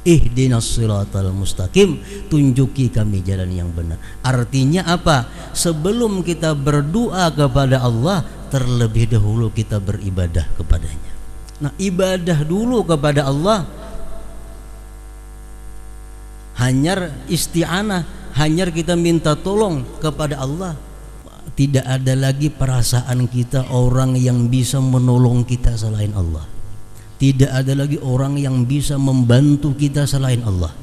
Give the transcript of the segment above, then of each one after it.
Ihdinas siratal mustaqim, tunjuki kami jalan yang benar. Artinya apa? Sebelum kita berdoa kepada Allah, terlebih dahulu kita beribadah kepadanya. Nah, ibadah dulu kepada Allah, hanyar isti'anah, hanyar kita minta tolong kepada Allah. Tidak ada lagi perasaan kita orang yang bisa menolong kita selain Allah. Tidak ada lagi orang yang bisa membantu kita selain Allah.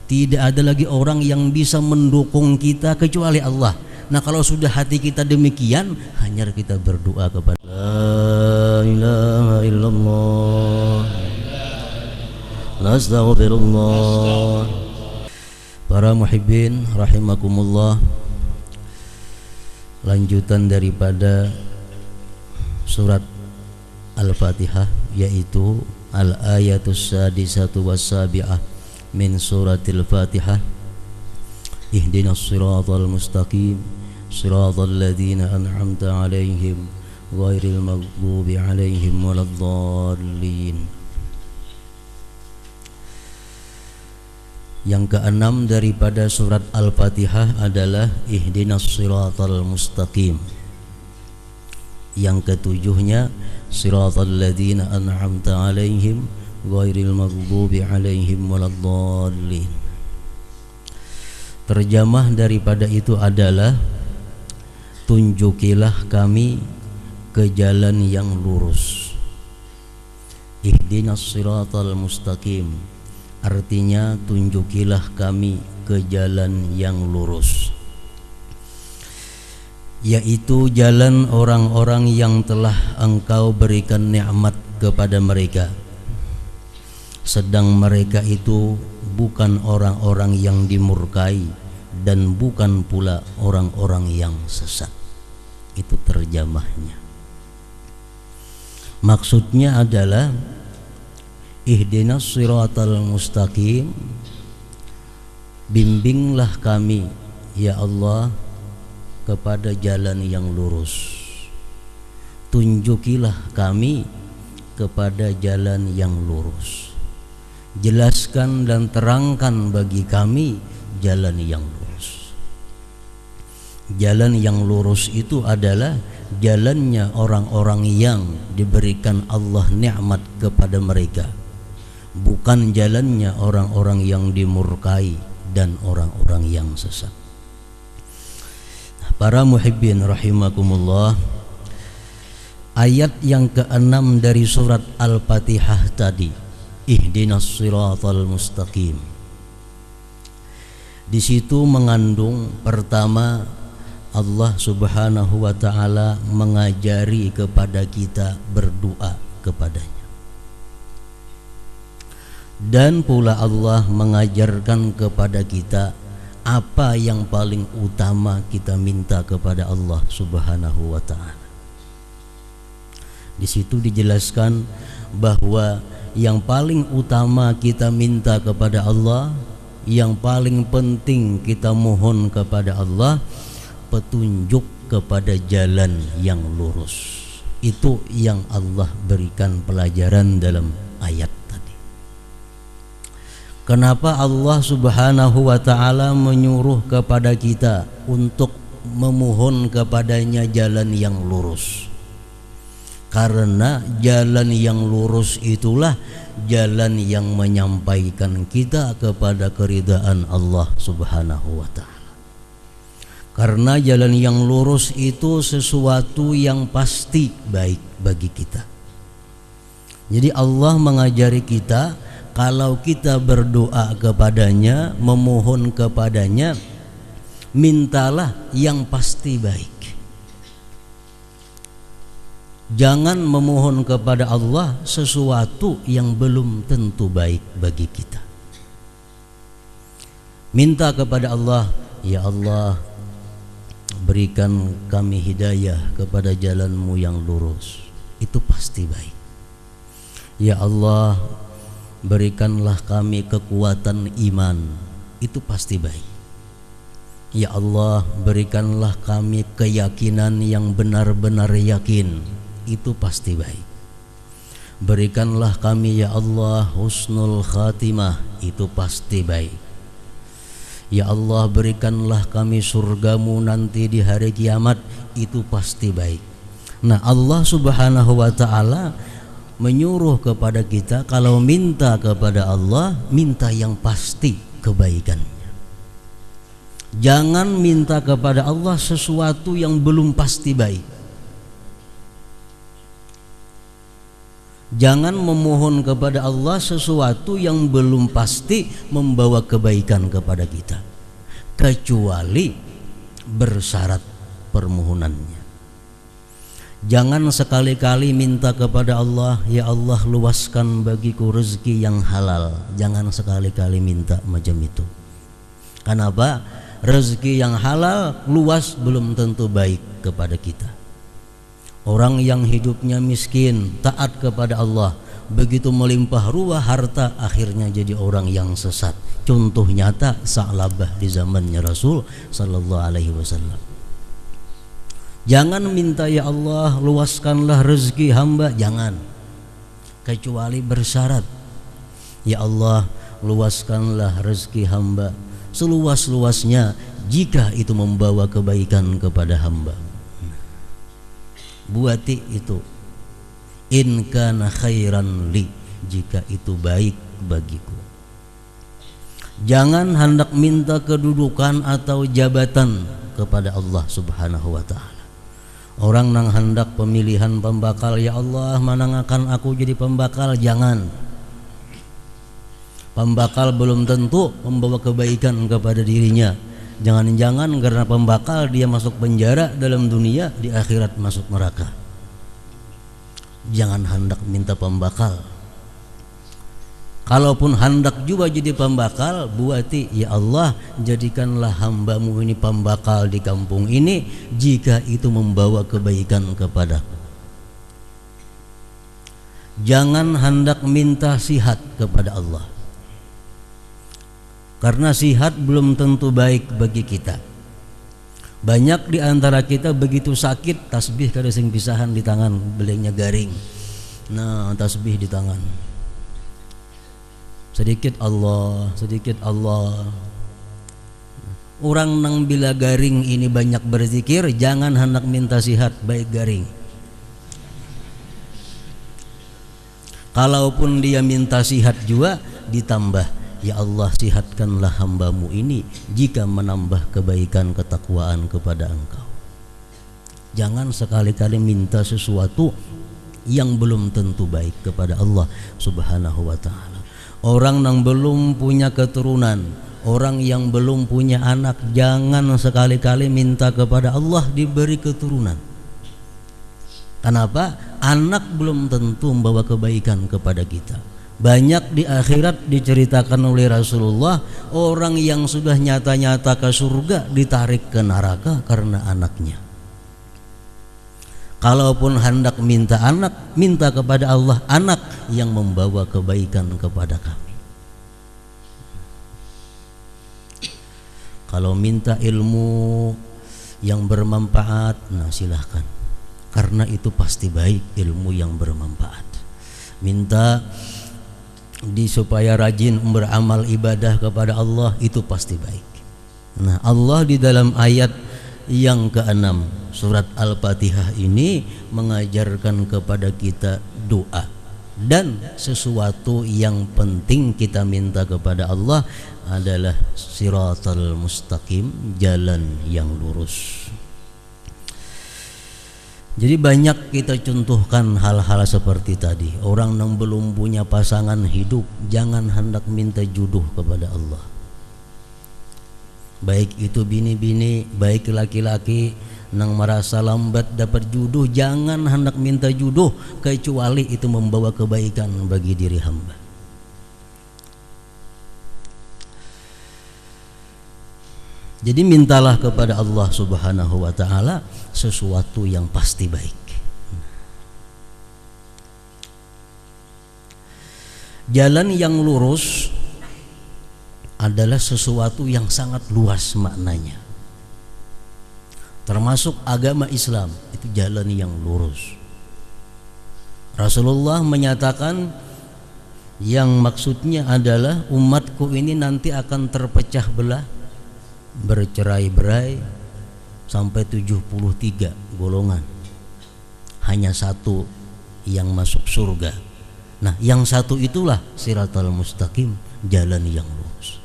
Tidak ada lagi orang yang bisa mendukung kita kecuali Allah. Nah, kalau sudah hati kita demikian, hanya kita berdoa kepada La ilaha illallah, Astaghfirullah. Para muhibbin rahimakumullah, lanjutan daripada surat Al-Fatihah, yaitu al-ayatus sadisatu was-sabi'ah min suratil Fatihah. Ihdinas siratal mustaqim, siratal ladzina an'amta 'alaihim ghairil maghdubi 'alaihim waladdallin. Yang keenam daripada surat Al-Fatihah adalah ihdinas siratal mustaqim. Yang ketujuhnya siratal ladzina an'amta 'alaihim ghairil maghdubi 'alaihim waladdallin. Terjemah daripada itu adalah tunjukilah kami ke jalan yang lurus. Ihdinas siratal mustaqim artinya tunjukilah kami ke jalan yang lurus, yaitu jalan orang-orang yang telah Engkau berikan nikmat kepada mereka, sedang mereka itu bukan orang-orang yang dimurkai dan bukan pula orang-orang yang sesat. Itu terjemahnya. Maksudnya adalah ihdinas siratal mustaqim, bimbinglah kami ya Allah kepada jalan yang lurus. Tunjukilah kami kepada jalan yang lurus. Jelaskan dan terangkan bagi kami jalan yang lurus. Jalan yang lurus itu adalah jalannya orang-orang yang diberikan Allah nikmat kepada mereka, bukan jalannya orang-orang yang dimurkai dan orang-orang yang sesat. Para muhibbin rahimakumullah, ayat yang keenam dari surat Al-Fatihah tadi, ihdinas siratal mustaqim, di situ mengandung pertama Allah Subhanahu wa ta'ala mengajari kepada kita berdoa kepadanya, dan pula Allah mengajarkan kepada kita apa yang paling utama kita minta kepada Allah Subhanahu wa ta'ala. Di situ dijelaskan bahwa yang paling utama kita minta kepada Allah, yang paling penting kita mohon kepada Allah, petunjuk kepada jalan yang lurus. Itu yang Allah berikan pelajaran dalam ayat tadi. Kenapa Allah Subhanahu wa ta'ala menyuruh kepada kita untuk memohon kepadanya jalan yang lurus? Karena jalan yang lurus itulah jalan yang menyampaikan kita kepada keridaan Allah Subhanahu wa ta'ala. Karena jalan yang lurus itu sesuatu yang pasti baik bagi kita. Jadi Allah mengajari kita, kalau kita berdoa kepadanya, memohon kepadanya, mintalah yang pasti baik. Jangan memohon kepada Allah sesuatu yang belum tentu baik bagi kita. Minta kepada Allah, ya Allah, berikan kami hidayah kepada jalan-Mu yang lurus. Itu pasti baik. Ya Allah, berikanlah kami kekuatan iman. Itu pasti baik. Ya Allah, berikanlah kami keyakinan yang benar-benar yakin. Itu pasti baik. Berikanlah kami ya Allah husnul khatimah, itu pasti baik. Ya Allah, berikanlah kami surgamu nanti di hari kiamat, itu pasti baik. Nah, Allah Subhanahu wa ta'ala menyuruh kepada kita kalau minta kepada Allah, minta yang pasti kebaikannya. Jangan minta kepada Allah sesuatu yang belum pasti baik. Jangan memohon kepada Allah sesuatu yang belum pasti membawa kebaikan kepada kita, kecuali bersyarat permohonannya. Jangan sekali-kali minta kepada Allah, ya Allah luaskan bagiku rezeki yang halal. Jangan sekali-kali minta macam itu. Kenapa? Rezeki yang halal luas belum tentu baik kepada kita. Orang yang hidupnya miskin, taat kepada Allah, begitu melimpah ruah harta, akhirnya jadi orang yang sesat. Contoh nyata Sa'labah di zamannya Rasul sallallahu alaihi wasallam. Jangan minta ya Allah luaskanlah rezeki hamba, jangan, kecuali bersyarat. Ya Allah luaskanlah rezeki hamba seluas-luasnya jika itu membawa kebaikan kepada hamba. Buati itu, in kana khairan li, jika itu baik bagiku. Jangan hendak minta kedudukan atau jabatan kepada Allah Subhanahu wa ta'ala. Orang nang hendak pemilihan pembakal, ya Allah manangakan aku jadi pembakal, jangan. Pembakal belum tentu membawa kebaikan kepada dirinya. Jangan-jangan karena pembakal dia masuk penjara dalam dunia, di akhirat masuk neraka. Jangan hendak minta pembakal. Kalaupun hendak juga jadi pembakal, buati ya Allah jadikanlah hambamu ini pembakal di kampung ini jika itu membawa kebaikan kepadaku. Jangan hendak minta sihat kepada Allah, karena sihat belum tentu baik bagi kita. Banyak di antara kita begitu sakit, tasbih kada sing pisahan di tangan, belengnya garing. Nah, tasbih di tangan. Sedikit Allah, sedikit Allah. Orang nang bila garing ini banyak berzikir, jangan hendak minta sihat, baik garing. Kalaupun dia minta sihat juga ditambah, ya Allah sihatkanlah hambamu ini jika menambah kebaikan ketakwaan kepada Engkau. Jangan sekali-kali minta sesuatu yang belum tentu baik kepada Allah Subhanahu wa ta'ala. Orang yang belum punya keturunan, orang yang belum punya anak, jangan sekali-kali minta kepada Allah diberi keturunan. Kenapa? Anak belum tentu membawa kebaikan kepada kita. Banyak di akhirat diceritakan oleh Rasulullah, orang yang sudah nyata-nyata ke surga ditarik ke neraka karena anaknya. Kalaupun hendak minta anak, minta kepada Allah anak yang membawa kebaikan kepada kami. Kalau minta ilmu yang bermanfaat, nah silahkan, karena itu pasti baik, ilmu yang bermanfaat. Minta supaya rajin beramal ibadah kepada Allah, itu pasti baik. Nah, Allah di dalam ayat yang ke-6 surat Al-Fatihah ini mengajarkan kepada kita doa, dan sesuatu yang penting kita minta kepada Allah adalah siratal mustaqim, jalan yang lurus. Jadi banyak kita contohkan hal-hal seperti tadi. Orang yang belum punya pasangan hidup, jangan hendak minta jodoh kepada Allah. Baik itu bini-bini, baik laki-laki yang merasa lambat dapat jodoh, jangan hendak minta jodoh kecuali itu membawa kebaikan bagi diri hamba. Jadi mintalah kepada Allah Subhanahu wa ta'ala sesuatu yang pasti baik. Jalan yang lurus adalah sesuatu yang sangat luas maknanya. Termasuk agama Islam, itu jalan yang lurus. Rasulullah menyatakan yang maksudnya adalah umatku ini nanti akan terpecah belah, bercerai-berai sampai 73 golongan. Hanya satu yang masuk surga. Nah, yang satu itulah siratal mustaqim, jalan yang lurus.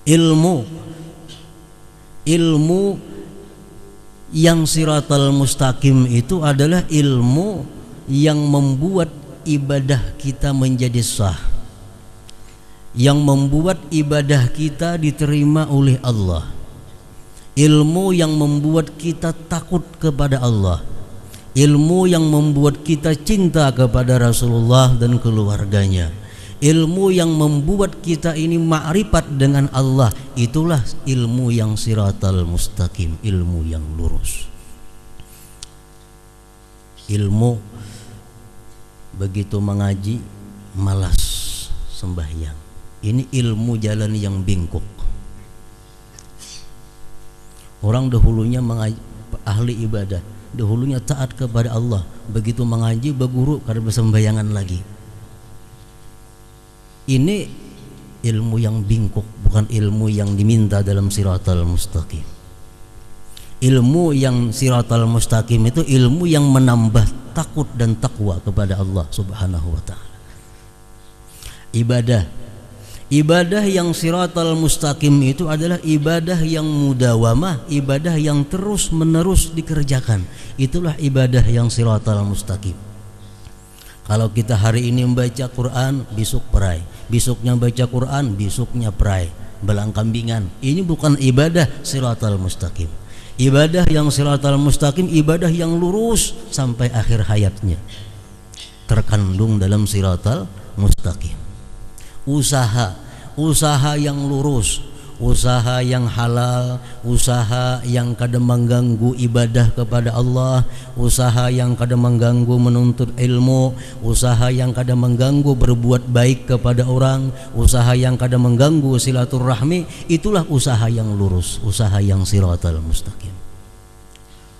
Ilmu yang siratal mustaqim itu adalah ilmu yang membuat ibadah kita menjadi sah, yang membuat ibadah kita diterima oleh Allah, ilmu yang membuat kita takut kepada Allah, ilmu yang membuat kita cinta kepada Rasulullah dan keluarganya, ilmu yang membuat kita ini ma'rifat dengan Allah. Itulah ilmu yang siratal mustaqim, ilmu yang lurus. Ilmu begitu mengaji malas sembahyang, ini ilmu jalan yang bengkok. Orang dahulunya ahli ibadah, dahulunya taat kepada Allah, begitu mengaji berguru karena bersembayangan lagi. Ini ilmu yang bengkok, bukan ilmu yang diminta dalam siratal mustaqim. Ilmu yang siratal mustaqim itu ilmu yang menambah takut dan takwa kepada Allah Subhanahu wa ta'ala. Ibadah yang siratal mustaqim itu adalah ibadah yang mudawamah, ibadah yang terus menerus dikerjakan. Itulah ibadah yang siratal mustaqim. Kalau kita hari ini membaca Quran, besok perai, besoknya baca Quran, besoknya perai, belang kambingan. Ini bukan ibadah siratal mustaqim. Ibadah yang siratal mustaqim, ibadah yang lurus sampai akhir hayatnya, terkandung dalam siratal mustaqim. Usaha yang lurus, usaha yang halal, usaha yang kadang mengganggu ibadah kepada Allah, usaha yang kadang mengganggu menuntut ilmu, usaha yang kadang mengganggu berbuat baik kepada orang, usaha yang kadang mengganggu silaturahmi. Itulah usaha yang lurus, usaha yang siratal mustaqim.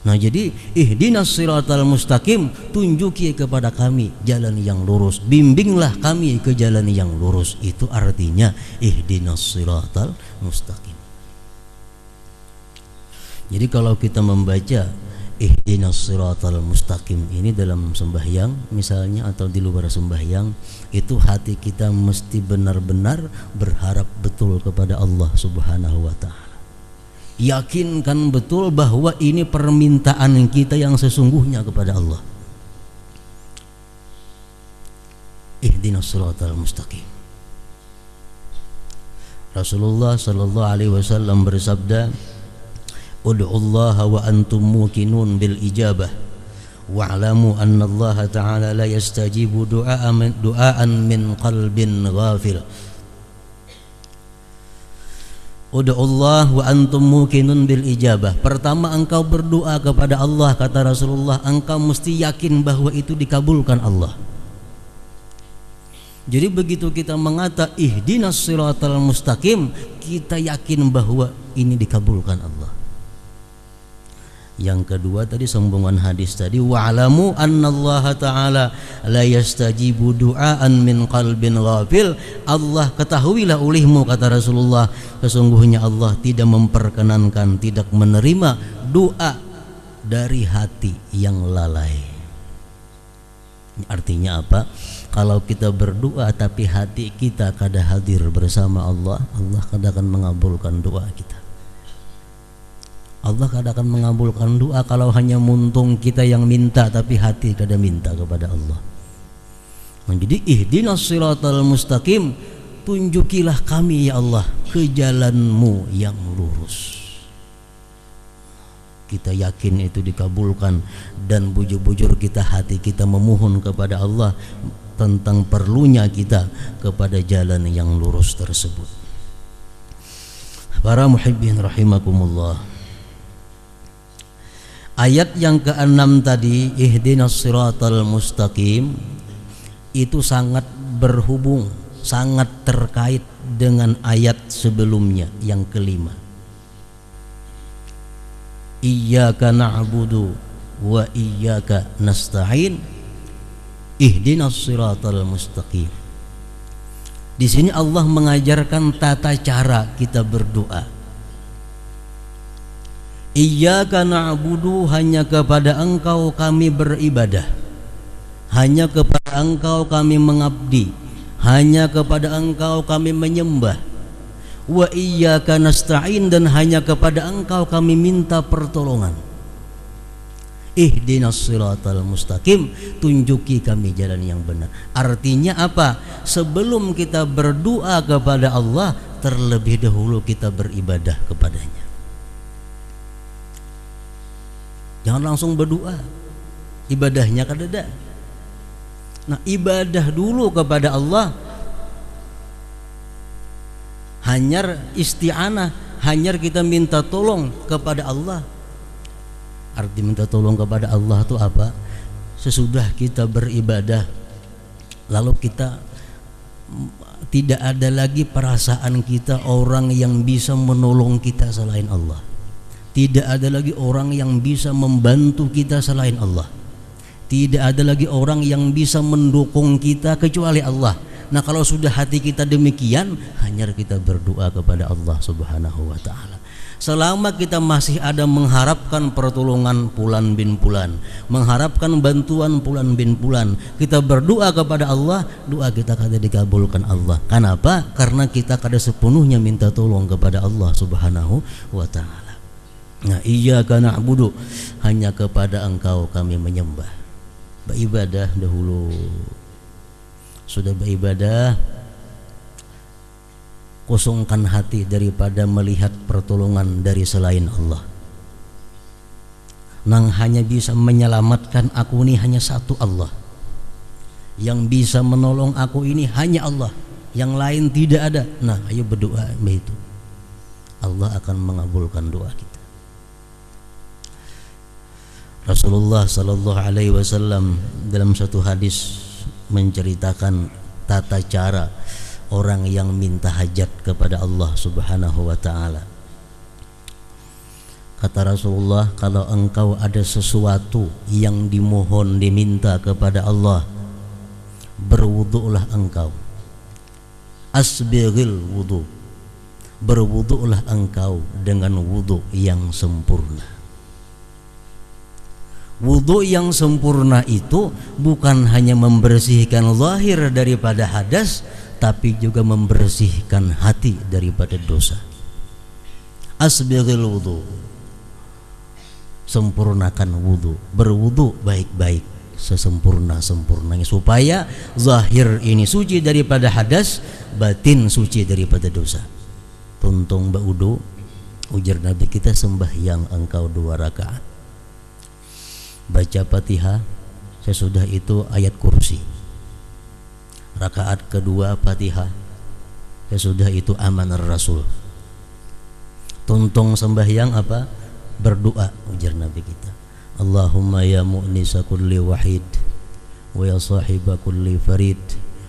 Nah, jadi ihdinas siratal mustaqim, tunjuki kepada kami jalan yang lurus, bimbinglah kami ke jalan yang lurus. Itu artinya ihdinas siratal mustaqim. Jadi kalau kita membaca ihdinas siratal mustaqim ini dalam sembahyang misalnya atau di luar sembahyang, itu hati kita mesti benar-benar berharap betul kepada Allah Subhanahu wa ta'ala. Yakinkan betul bahwa ini permintaan kita yang sesungguhnya kepada Allah. Ihdinas siratal mustaqim. Rasulullah sallallahu alaihi wasallam bersabda, "Ud'ullaha wa antum muqinun bil ijabah wa'lamu anna Allah ta'ala la yastajibu du'aan min qalbin ghafil." Ud'ullah wa antum muqinun bil ijabah. Pertama engkau berdoa kepada Allah, kata Rasulullah, engkau mesti yakin bahwa itu dikabulkan Allah. Jadi begitu kita mengata ihdinas siratal mustaqim, kita yakin bahwa ini dikabulkan Allah. Yang kedua tadi sambungan hadis tadi, wa'lamu annallaha ta'ala la yastajibu du'aan min qalbin ghafil. Allah, ketahuilah olehmu, kata Rasulullah, sesungguhnya Allah tidak memperkenankan, tidak menerima doa dari hati yang lalai. Ini artinya apa? Kalau kita berdoa tapi hati kita kada hadir bersama Allah, Allah kada akan mengabulkan doa kita. Allah kadang akan mengabulkan doa kalau hanya muntung kita yang minta tapi hati kada minta kepada Allah. Jadi ihdinas siratal mustaqim, tunjukilah kami ya Allah ke jalanmu yang lurus. Kita yakin itu dikabulkan dan bujur-bujur kita hati kita memohon kepada Allah tentang perlunya kita kepada jalan yang lurus tersebut. Para muhibbin rahimakumullah. Ayat yang ke-6 tadi, ihdinas siratal mustaqim, itu sangat berhubung, sangat terkait dengan ayat sebelumnya yang ke-5. Iyyaka na'budu wa iyyaka nasta'in ihdinas siratal mustaqim. Di sini Allah mengajarkan tata cara kita berdoa. Iyyaka na'budu, hanya kepada Engkau kami beribadah, hanya kepada Engkau kami mengabdi, hanya kepada Engkau kami menyembah. Wa iyyaka nasta'in, dan hanya kepada Engkau kami minta pertolongan. Ihdinas siratal mustaqim, tunjuki kami jalan yang benar. Artinya apa? Sebelum kita berdoa kepada Allah, terlebih dahulu kita beribadah kepadanya. Jangan langsung berdoa, ibadahnya kadada. Nah, ibadah dulu kepada Allah. Hanyar isti'anah, hanyar kita minta tolong kepada Allah. Arti minta tolong kepada Allah itu apa? Sesudah kita beribadah, lalu kita tidak ada lagi perasaan kita orang yang bisa menolong kita selain Allah. Tidak ada lagi orang yang bisa membantu kita selain Allah. Tidak ada lagi orang yang bisa mendukung kita kecuali Allah. Nah, kalau sudah hati kita demikian, hanya kita berdoa kepada Allah Subhanahu wa ta'ala. Selama kita masih ada mengharapkan pertolongan fulan bin fulan, mengharapkan bantuan fulan bin fulan, kita berdoa kepada Allah, doa kita kada dikabulkan Allah. Kenapa? Karena kita kada sepenuhnya minta tolong kepada Allah Subhanahu wa ta'ala. Nah, iyyaka na'budu, hanya kepada Engkau kami menyembah. Beribadah dahulu. Sudah beribadah, kosongkan hati daripada melihat pertolongan dari selain Allah. Nang hanya bisa menyelamatkan aku ini hanya satu Allah. Yang bisa menolong aku ini hanya Allah, yang lain tidak ada. Nah, ayo berdoa begitu. Allah akan mengabulkan doa kita. Rasulullah sallallahu alaihi wasallam dalam satu hadis menceritakan tata cara orang yang minta hajat kepada Allah Subhanahu wa ta'ala. Kata Rasulullah, kalau engkau ada sesuatu yang dimohon, diminta kepada Allah, berwudu'lah engkau. Asbighil wudu', berwudu'lah engkau dengan wudu' yang sempurna. Wudu yang sempurna itu bukan hanya membersihkan zahir daripada hadas, tapi juga membersihkan hati daripada dosa. Asbighil wudu, sempurnakan wudu, berwudu baik-baik sesempurna-sempurnanya, supaya zahir ini suci daripada hadas, batin suci daripada dosa. Tuntung baudu, ujar Nabi kita, sembahyang engkau 2 rakaat, baca Fatihah, sesudah itu ayat kursi. Rakaat kedua Fatihah, sesudah itu amanar Rasul. Tuntung sembahyang apa? Berdoa, ujar Nabi kita. Allahumma ya mu'nisa kulli wahid, wa ya sahiba kulli farid,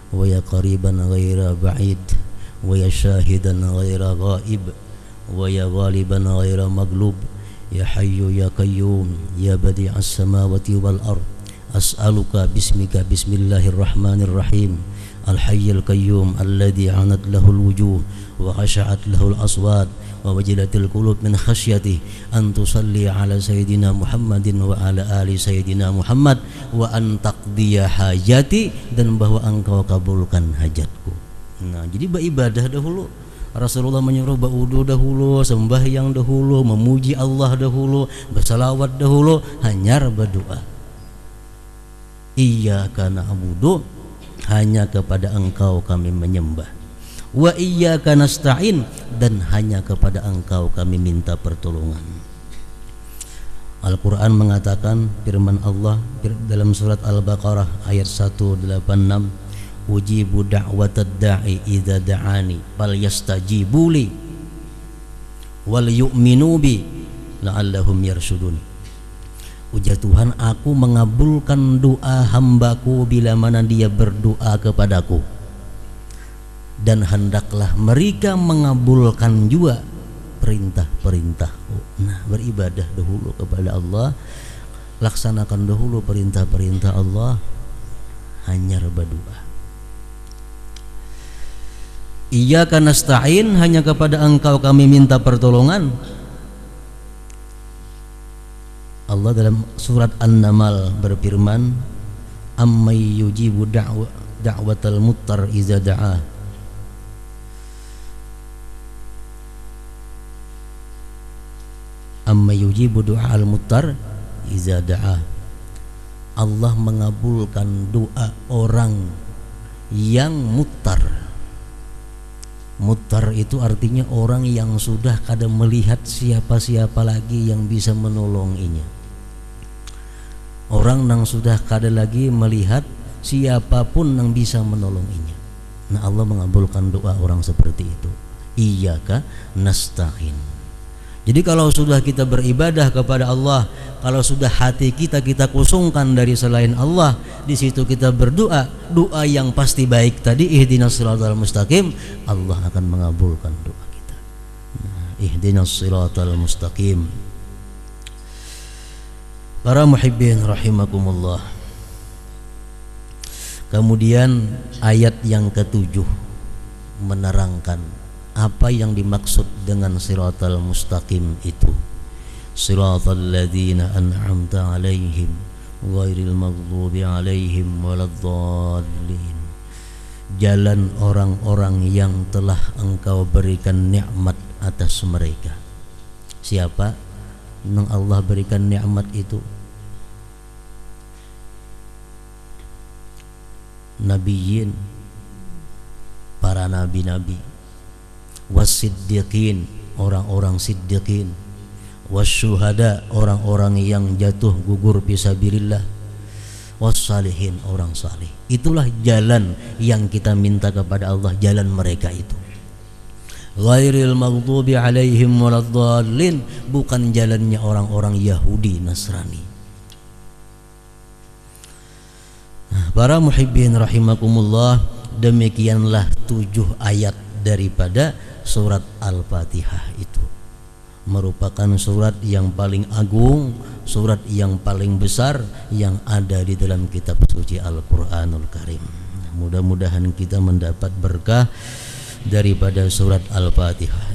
wa ya qariban ghaira ba'id, wa ya syahidan ghaira ghaib, wa ya ghaliban ghaira maglub, ya hayyu ya qayyum ya badi'as samawati wal ard, as'aluka bismika bismillahirrahmanirrahim al-hayyul qayyum alladhi 'anat lahul wujuh wa khasha'at lahul aswat wa wajilatil qulub min khasyatih, an tusalli ala sayyidina Muhammadin wa ala ali sayyidina Muhammad, wa an taqdiya hajati, dan bahwa engkau kabulkan hajatku. Nah, jadi beribadah dahulu. Rasulullah menyuruh berwudu dahulu, sembahyang dahulu, memuji Allah dahulu, bersalawat dahulu, hanya berdoa. Iyyaka na'budu, hanya kepada engkau kami menyembah. Wa iyyaka nasta'in, dan hanya kepada engkau kami minta pertolongan. Al-Quran mengatakan, firman Allah dalam surat Al-Baqarah ayat 186, ujibu da'watad da'i idza da'ani fal yastajibu li wal yu'minu bi la'allahum yarshudun. Ujar Tuhan, aku mengabulkan doa hambaku bila mana dia berdoa kepadaku, dan hendaklah mereka mengabulkan juga perintah-perintahku. Nah, beribadah dahulu kepada Allah, laksanakan dahulu perintah-perintah Allah, hanya berdoa. Iyyaka nasta'in, hanya kepada Engkau kami minta pertolongan. Allah dalam surat An-Naml berfirman, ammay yujibu da'watal muttar iza da'a. Amma yujibu du'al muttar iza da'a. Allah mengabulkan doa orang yang muttar. Muttar itu artinya orang yang sudah kada melihat siapa-siapa lagi yang bisa menolonginya. Orang yang sudah kada lagi melihat siapapun yang bisa menolonginya. Nah, Allah mengabulkan doa orang seperti itu. Iyyaka nasta'in. Jadi kalau sudah kita beribadah kepada Allah, kalau sudah hati kita kusungkan dari selain Allah, di situ kita berdoa, doa yang pasti baik tadi, ihdinas siratal mustaqim, Allah akan mengabulkan doa kita. Nah, ihdinas siratal mustaqim. Para muhibbin rahimakumullah. Kemudian ayat yang ke-7 menerangkan apa yang dimaksud dengan siratal mustaqim itu. Siratal ladzina an'amta 'alaihim ghairil maghdubi 'alaihim waladdallin. Jalan orang-orang yang telah Engkau berikan nikmat atas mereka. Siapa yang Allah berikan nikmat itu? Nabiyyin, para nabi-nabi, wasiddiqin, orang-orang siddiqin, wasyuhada, orang-orang yang jatuh gugur fisabilillah, wassalihin, orang saleh. Itulah jalan yang kita minta kepada Allah, jalan mereka itu. Ghairil maghdubi alaihim waladdallin, bukan jalannya orang-orang Yahudi Nasrani. Para muhibbin rahimakumullah, demikianlah 7 ayat daripada surat Al-Fatihah itu. Merupakan surat yang paling agung, surat yang paling besar yang ada di dalam kitab suci Al-Quranul Karim. Mudah-mudahan kita mendapat berkah daripada surat Al-Fatihah.